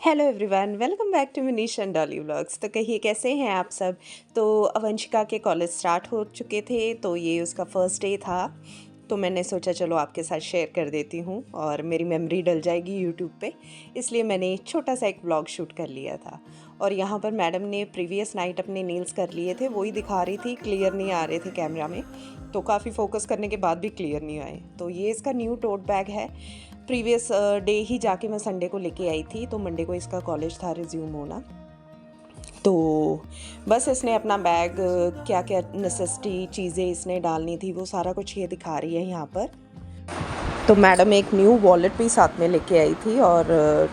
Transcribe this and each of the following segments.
Hello everyone, welcome back to Manish and Dolly vlogs. तो कहिए कैसे हैं आप सब। तो अवंशिका के कॉलेज स्टार्ट हो चुके थे, तो ये उसका फर्स्ट डे था। तो मैंने सोचा चलो आपके साथ शेयर कर देती हूँ और मेरी मेमोरी डल जाएगी यूट्यूब पे, इसलिए मैंने छोटा सा एक व्लॉग शूट कर लिया था। और यहाँ पर मैडम ने प्रीवियस नाइट अपने नेल्स कर लिए थे, वही दिखा रही थी, क्लियर नहीं आ रहे थे कैमरा में, तो काफ़ी फोकस करने के बाद भी क्लियर नहीं आए। तो ये इसका न्यू टोट बैग है। प्रीवियस डे ही जाके मैं संडे को लेके आई थी, तो मंडे को इसका कॉलेज था रिज्यूम होना। तो बस इसने अपना बैग, क्या क्या नेसेसिटी चीज़ें इसने डालनी थी वो सारा कुछ ये दिखा रही है यहाँ पर। तो मैडम एक न्यू वॉलेट भी साथ में लेके आई थी और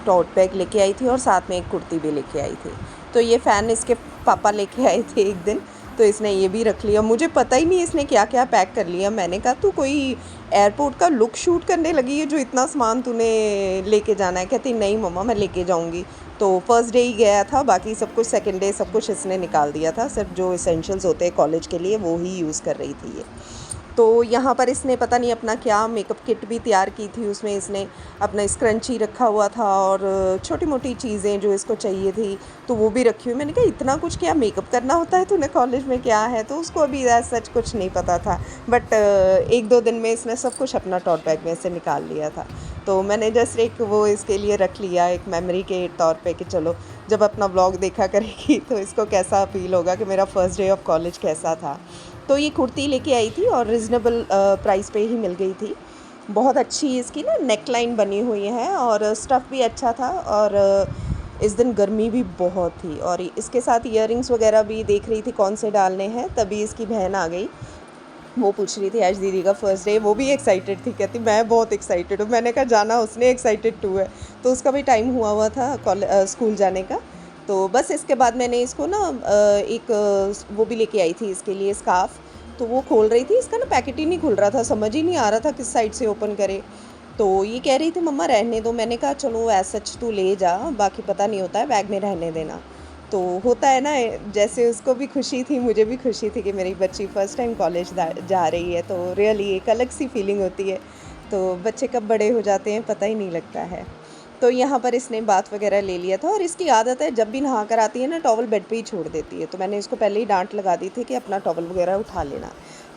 टोट बैग लेके आई थी और साथ में एक कुर्ती भी लेके आई थी। तो ये फ़ैन इसके पापा लेके आए थे एक दिन, तो इसने ये भी रख लिया। मुझे पता ही नहीं इसने क्या क्या पैक कर लिया। मैंने कहा तू कोई एयरपोर्ट का लुक शूट करने लगी है जो इतना सामान तूने लेके जाना है। कहती नहीं मम्मा मैं लेके जाऊंगी। तो फर्स्ट डे ही गया था, बाकी सब कुछ सेकंड डे सब कुछ इसने निकाल दिया था। सिर्फ जो इसेंशियल्स होते हैं कॉलेज के लिए वो ही यूज़ कर रही थी ये। तो यहाँ पर इसने पता नहीं अपना क्या मेकअप किट भी तैयार की थी, उसमें इसने अपना स्क्रंची रखा हुआ था और छोटी मोटी चीज़ें जो इसको चाहिए थी तो वो भी रखी हुई। मैंने कहा इतना कुछ क्या मेकअप करना होता है तूने कॉलेज में, क्या है। तो उसको अभी सच कुछ नहीं पता था, बट एक दो दिन में इसने सब कुछ अपना टॉट बैग में से निकाल लिया था। तो मैंने जस्ट एक वो इसके लिए रख लिया एक मेमोरी के तौर पे कि चलो जब अपना ब्लॉग देखा करेगी तो इसको कैसा फील होगा कि मेरा फर्स्ट डे ऑफ कॉलेज कैसा था। तो ये कुर्ती लेके आई थी और रिजनेबल प्राइस पे ही मिल गई थी। बहुत अच्छी इसकी ना नेक लाइन बनी हुई है और स्टफ़ भी अच्छा था। और इस दिन गर्मी भी बहुत थी और इसके साथ ईयरिंग्स वगैरह भी देख रही थी कौन से डालने हैं। तभी इसकी बहन आ गई, वो पूछ रही थी आज दीदी का फर्स्ट डे। वो भी एक्साइटेड थी, कहती मैं बहुत एक्साइटेड हूँ। मैंने कहा जाना, उसने एक्साइटेड टू है। तो उसका भी टाइम हुआ था स्कूल जाने का। तो बस इसके बाद मैंने इसको ना एक वो भी लेके आई थी इसके लिए स्कार्फ। तो वो खोल रही थी, इसका ना पैकेट ही नहीं खुल रहा था, समझ ही नहीं आ रहा था किस साइड से ओपन करे। तो ये कह रही थी मम्मा रहने दो। मैंने कहा चलो ऐसा सच तू ले जा, बाकी पता नहीं होता है, बैग में रहने देना। तो होता है ना, जैसे उसको भी खुशी थी मुझे भी खुशी थी कि मेरी बच्ची फ़र्स्ट टाइम कॉलेज जा रही है। तो रियली एक अलग सी फीलिंग होती है। तो बच्चे कब बड़े हो जाते हैं पता ही नहीं लगता है। तो यहाँ पर इसने बात वगैरह ले लिया था और इसकी आदत है जब भी नहा कर आती है ना टॉवल बेड पे ही छोड़ देती है। तो मैंने इसको पहले ही डांट लगा दी थी कि अपना टॉवल वगैरह उठा लेना।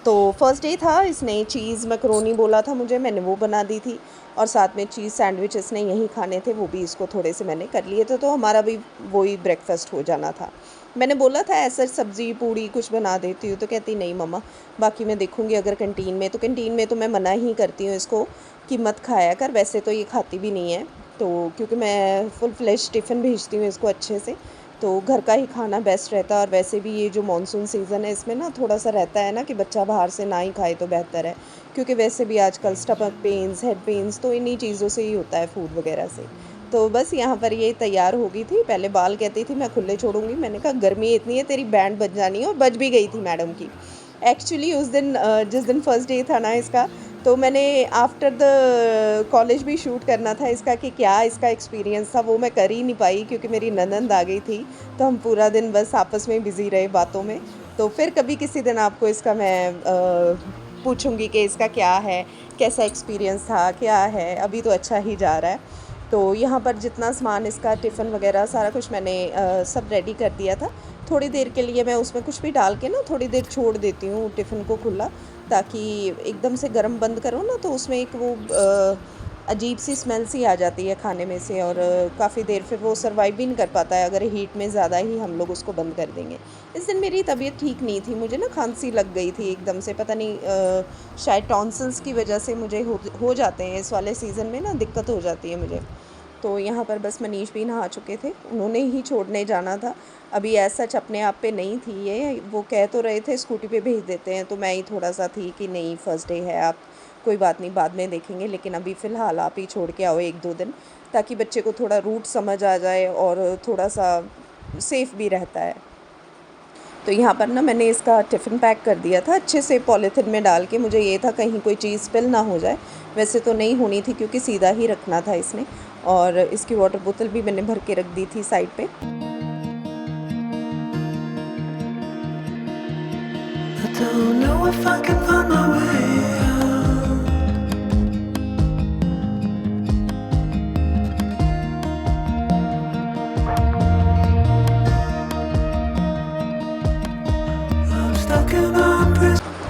तो फर्स्ट डे था, इसने चीज़ मैकरोनी बोला था मुझे, मैंने वो बना दी थी। और साथ में चीज़ सैंडविच इसने यहीं खाने थे, वो भी इसको थोड़े से मैंने कर लिए थे। तो हमारा भी वही ब्रेकफास्ट हो जाना था। मैंने बोला था ऐसा सब्ज़ी पूड़ी कुछ बना देती हूँ, तो कहती नहीं मम्मा बाकी मैं देखूँगी अगर कैंटीन में। तो कैंटीन में तो मैं मना ही करती हूँ इसको कि मत खाया कर, वैसे तो ये खाती भी नहीं है। तो क्योंकि मैं फुल फ्लेश टिफ़िन भेजती हूँ इसको अच्छे से, तो घर का ही खाना बेस्ट रहता है। और वैसे भी ये जो मानसून सीज़न है इसमें ना थोड़ा सा रहता है ना कि बच्चा बाहर से ना ही खाए तो बेहतर है, क्योंकि वैसे भी आजकल स्टमक पेन्स, हेड पेन्स तो इन्हीं चीज़ों से ही होता है, फूड वगैरह से। तो बस यहाँ पर ये तैयार हो गई थी। पहले बाल कहती थी मैं खुले छोड़ूंगी, मैंने कहा गर्मी इतनी है तेरी बैंड बज जानी है, और बज भी गई थी मैडम की। एक्चुअली उस दिन जिस दिन फर्स्ट डे था ना इसका, तो मैंने आफ्टर द कॉलेज भी शूट करना था इसका कि क्या इसका एक्सपीरियंस था। वो मैं कर ही नहीं पाई क्योंकि मेरी ननंद आ गई थी, तो हम पूरा दिन बस आपस में बिज़ी रहे बातों में। तो फिर कभी किसी दिन आपको इसका मैं पूछूंगी कि इसका क्या है, कैसा एक्सपीरियंस था, क्या है। अभी तो अच्छा ही जा रहा है। तो यहाँ पर जितना सामान इसका टिफ़िन वगैरह सारा कुछ मैंने सब रेडी कर दिया था। थोड़ी देर के लिए मैं उसमें कुछ भी डाल के ना थोड़ी देर छोड़ देती हूँ टिफ़िन को खुला, ताकि एकदम से गर्म बंद करो ना तो उसमें एक वो अजीब सी स्मेल सी आ जाती है खाने में से, और काफ़ी देर फिर वो सर्वाइव भी नहीं कर पाता है अगर हीट में ज़्यादा ही हम लोग उसको बंद कर देंगे। इस दिन मेरी तबीयत ठीक नहीं थी, मुझे ना खांसी लग गई थी एकदम से, पता नहीं शायद टॉन्सिल्स की वजह से मुझे हो जाते हैं इस वाले सीज़न में ना, दिक्कत हो जाती है मुझे। तो यहाँ पर बस मनीष भी नहा चुके थे, उन्होंने ही छोड़ने जाना था। अभी ऐसा सच अपने आप पे नहीं थी ये, वो कह तो रहे थे स्कूटी पे भेज देते हैं, तो मैं ही थोड़ा सा थी कि नहीं फर्स्ट डे है, आप कोई बात नहीं बाद में देखेंगे, लेकिन अभी फ़िलहाल आप ही छोड़ के आओ एक दो दिन, ताकि बच्चे को थोड़ा रूट समझ आ जाए और थोड़ा सा सेफ़ भी रहता है। तो यहाँ पर ना मैंने इसका टिफ़िन पैक कर दिया था अच्छे से पॉलीथिन में डाल के, मुझे ये था कहीं कोई चीज़ स्पिल ना हो जाए। वैसे तो नहीं होनी थी क्योंकि सीधा ही रखना था इसने। और इसकी वाटर बोतल भी मैंने भर के रख दी थी साइड पे। I don't know if I can find my way out.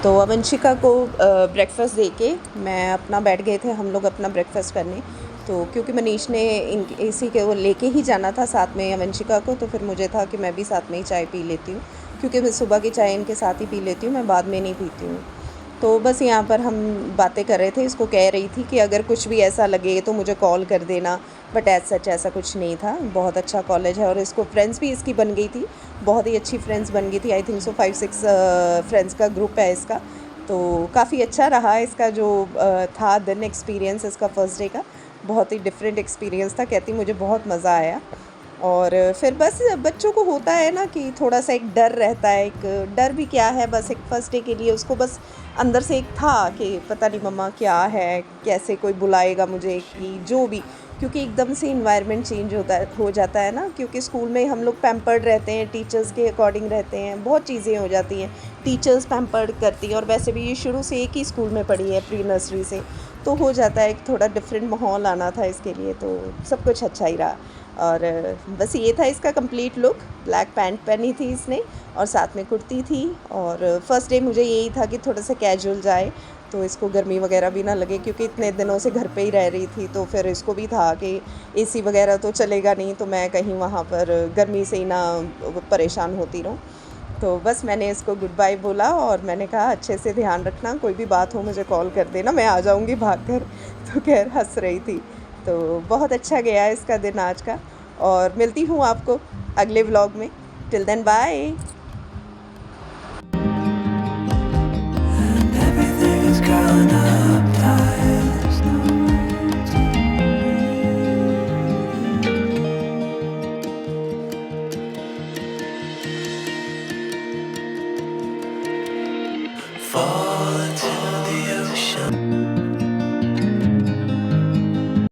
तो अब वंशिका को ब्रेकफ़ास्ट दे के मैं अपना बैठ गए थे हम लोग अपना ब्रेकफ़ास्ट करने। तो क्योंकि मनीष ने इसी के वो लेके ही जाना था साथ में वंशिका को, तो फिर मुझे था कि मैं भी साथ में ही चाय पी लेती हूँ, क्योंकि मैं सुबह की चाय इनके साथ ही पी लेती हूँ, मैं बाद में नहीं पीती हूँ। तो बस यहाँ पर हम बातें कर रहे थे, इसको कह रही थी कि अगर कुछ भी ऐसा लगे तो मुझे कॉल कर देना, बट एज़ सच ऐसा कुछ नहीं था। बहुत अच्छा कॉलेज है और इसको फ्रेंड्स भी इसकी बन गई थी, बहुत ही अच्छी फ्रेंड्स बन गई थी। आई थिंक सो 5-6 फ्रेंड्स का ग्रुप है इसका। तो काफ़ी अच्छा रहा इसका जो था दिन एक्सपीरियंस इसका फर्स्ट डे का, बहुत ही डिफरेंट एक्सपीरियंस था। कहती मुझे बहुत मज़ा आया। और फिर बस बच्चों को होता है ना कि थोड़ा सा एक डर रहता है, एक डर भी क्या है, बस एक फर्स्ट डे के लिए उसको बस अंदर से एक था कि पता नहीं मम्मा क्या है, कैसे कोई बुलाएगा मुझे, कि जो भी, क्योंकि एकदम से इन्वायरमेंट चेंज हो जाता है ना, क्योंकि स्कूल में हम लोग पैम्पर्ड रहते हैं, टीचर्स के अकॉर्डिंग रहते हैं, बहुत चीज़ें हो जाती हैं, टीचर्स पैम्पर्ड करती हैं। और वैसे भी ये शुरू से एक ही स्कूल में पढ़ी है, प्री नर्सरी से, तो हो जाता है, एक थोड़ा डिफरेंट माहौल आना था इसके लिए, तो सब कुछ अच्छा ही रहा। और बस ये था इसका कंप्लीट लुक। ब्लैक पैंट पहनी थी इसने और साथ में कुर्ती थी। और फर्स्ट डे मुझे यही था कि थोड़ा सा कैजुअल जाए, तो इसको गर्मी वगैरह भी ना लगे, क्योंकि इतने दिनों से घर पे ही रह रही थी, तो फिर इसको भी था कि एसी वगैरह तो चलेगा नहीं, तो मैं कहीं वहाँ पर गर्मी से ही ना परेशान होती रहूँ। तो बस मैंने इसको गुड बाय बोला और मैंने कहा अच्छे से ध्यान रखना, कोई भी बात हो मुझे कॉल कर देना, मैं आ जाऊँगी भाग कर। तो खैर हंस रही थी। तो बहुत अच्छा गया इसका दिन आज का। और मिलती हूँ आपको अगले व्लॉग में। Till then bye. Everything is curling up tight. There's nowhere to fall into the ocean.